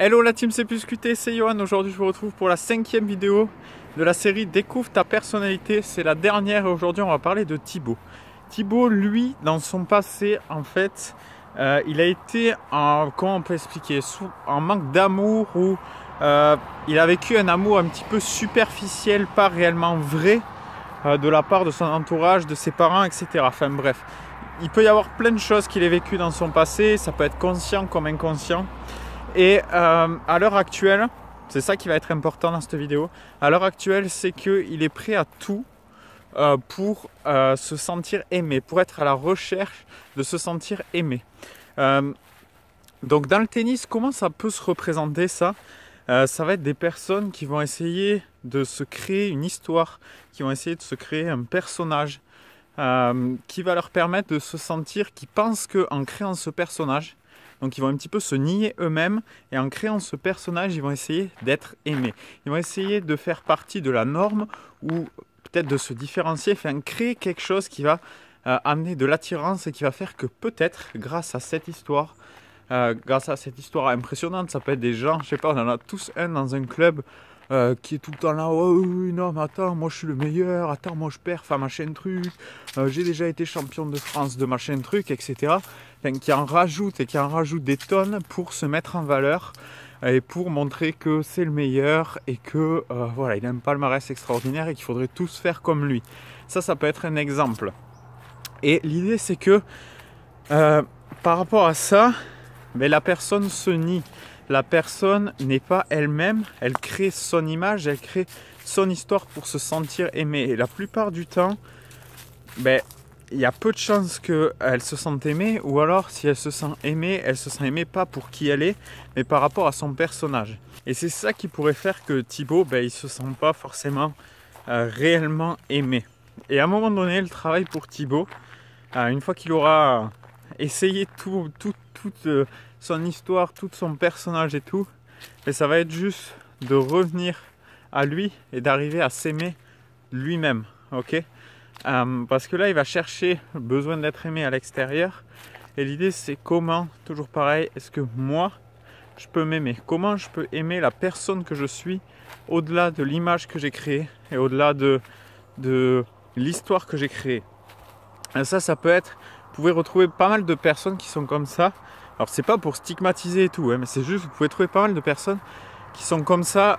Hello la team C+QT, c'est Johan. Aujourd'hui je vous retrouve pour la 5e vidéo de la série Découvre ta personnalité. C'est la dernière et aujourd'hui on va parler de Thibaut. Thibaut, lui, dans son passé, en fait, il a été en, comment on peut expliquer, en manque d'amour ou il a vécu un amour un petit peu superficiel, pas réellement vrai, de la part de son entourage, de ses parents, etc. Enfin bref, il peut y avoir plein de choses qu'il a vécues dans son passé, ça peut être conscient comme inconscient. Et à l'heure actuelle, c'est ça qui va être important dans cette vidéo, à l'heure actuelle, c'est qu'il est prêt à tout pour se sentir aimé, pour être à la recherche de se sentir aimé. Donc dans le tennis, comment ça peut se représenter ça? Ça va être des personnes qui vont essayer de se créer une histoire, qui vont essayer de se créer un personnage qui va leur permettre de se sentir, qui pensent qu'en créant ce personnage, donc ils vont un petit peu se nier eux-mêmes et en créant ce personnage, ils vont essayer d'être aimés. Ils vont essayer de faire partie de la norme ou peut-être de se différencier, enfin créer quelque chose qui va amener de l'attirance et qui va faire que peut-être grâce à cette histoire impressionnante, ça peut être des gens, je sais pas, on en a tous un dans un club qui est tout le temps là, oh oui, non mais attends, moi je suis le meilleur, attends, moi je perds, enfin machin truc, j'ai déjà été champion de France de machin truc, etc. Enfin, qui en rajoute et qui en rajoute des tonnes pour se mettre en valeur et pour montrer que c'est le meilleur et que voilà, il a un palmarès extraordinaire et qu'il faudrait tous faire comme lui. Ça peut être un exemple. Et l'idée c'est que par rapport à ça, mais la personne se nie. La personne n'est pas elle-même, elle crée son image, elle crée son histoire pour se sentir aimée. Et la plupart du temps, il y a peu de chances qu'elle se sente aimée, ou alors si elle se sent aimée, elle se sent aimée pas pour qui elle est, mais par rapport à son personnage. Et c'est ça qui pourrait faire que Thibaut, il ne se sent pas forcément réellement aimé. Et à un moment donné, le travail pour Thibaut, une fois qu'il aura essayé toute son histoire, tout son personnage et tout, et ça va être juste de revenir à lui et d'arriver à s'aimer lui-même, ok? Parce que là il va chercher le besoin d'être aimé à l'extérieur et l'idée c'est comment, toujours pareil, est-ce que moi je peux m'aimer? Comment je peux aimer la personne que je suis au-delà de l'image que j'ai créée et au-delà de l'histoire que j'ai créée? Et ça peut être, vous pouvez retrouver pas mal de personnes qui sont comme ça. Alors c'est pas pour stigmatiser et tout, mais c'est juste, vous pouvez trouver pas mal de personnes qui sont comme ça,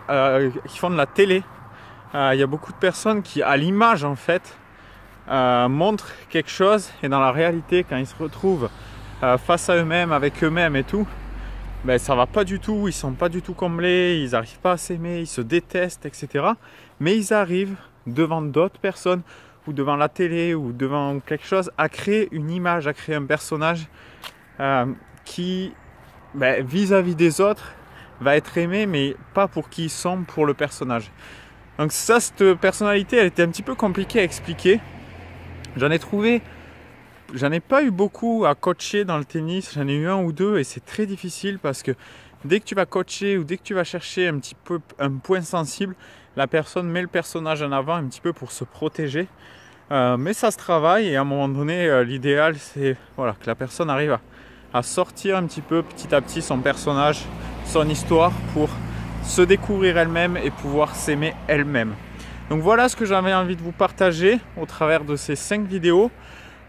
qui font de la télé. Il y a beaucoup de personnes qui, à l'image en fait, montrent quelque chose et dans la réalité, quand ils se retrouvent face à eux-mêmes, avec eux-mêmes et tout, ça va pas du tout, ils sont pas du tout comblés, ils n'arrivent pas à s'aimer, ils se détestent, etc. Mais ils arrivent devant d'autres personnes ou devant la télé ou devant quelque chose à créer une image, à créer un personnage qui, vis-à-vis des autres, va être aimé, mais pas pour qui ils sont, pour le personnage. Donc ça, cette personnalité, elle était un petit peu compliquée à expliquer. J'en ai pas eu beaucoup à coacher dans le tennis, j'en ai eu un ou deux et c'est très difficile parce que dès que tu vas coacher ou dès que tu vas chercher un petit peu un point sensible, la personne met le personnage en avant un petit peu pour se protéger. Mais ça se travaille et à un moment donné, l'idéal c'est voilà, que la personne arrive à sortir un petit peu petit à petit son personnage, son histoire pour se découvrir elle-même et pouvoir s'aimer elle-même. Donc voilà ce que j'avais envie de vous partager au travers de ces 5 vidéos.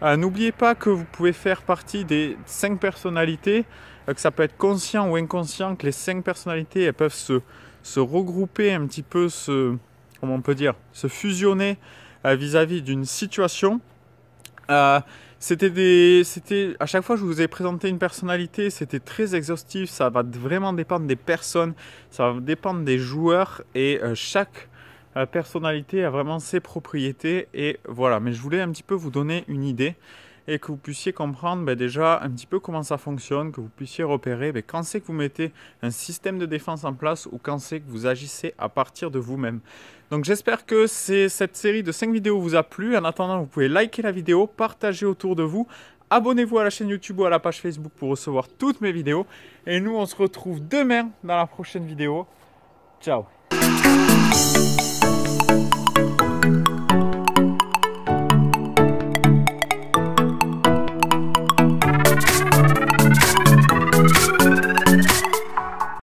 N'oubliez pas que vous pouvez faire partie des 5 personnalités, que ça peut être conscient ou inconscient, que les 5 personnalités elles peuvent se regrouper un petit peu, comment on peut dire, se fusionner vis-à-vis d'une situation. C'était à chaque fois que je vous ai présenté une personnalité, c'était très exhaustif, ça va vraiment dépendre des personnes, ça va dépendre des joueurs et chaque personnalité a vraiment ses propriétés et voilà. Mais je voulais un petit peu vous donner une idée et que vous puissiez comprendre déjà un petit peu comment ça fonctionne, que vous puissiez repérer quand c'est que vous mettez un système de défense en place ou quand c'est que vous agissez à partir de vous-même. Donc j'espère que cette série de 5 vidéos vous a plu. En attendant, vous pouvez liker la vidéo, partager autour de vous, abonnez-vous à la chaîne YouTube ou à la page Facebook pour recevoir toutes mes vidéos. Et nous, on se retrouve demain dans la prochaine vidéo. Ciao!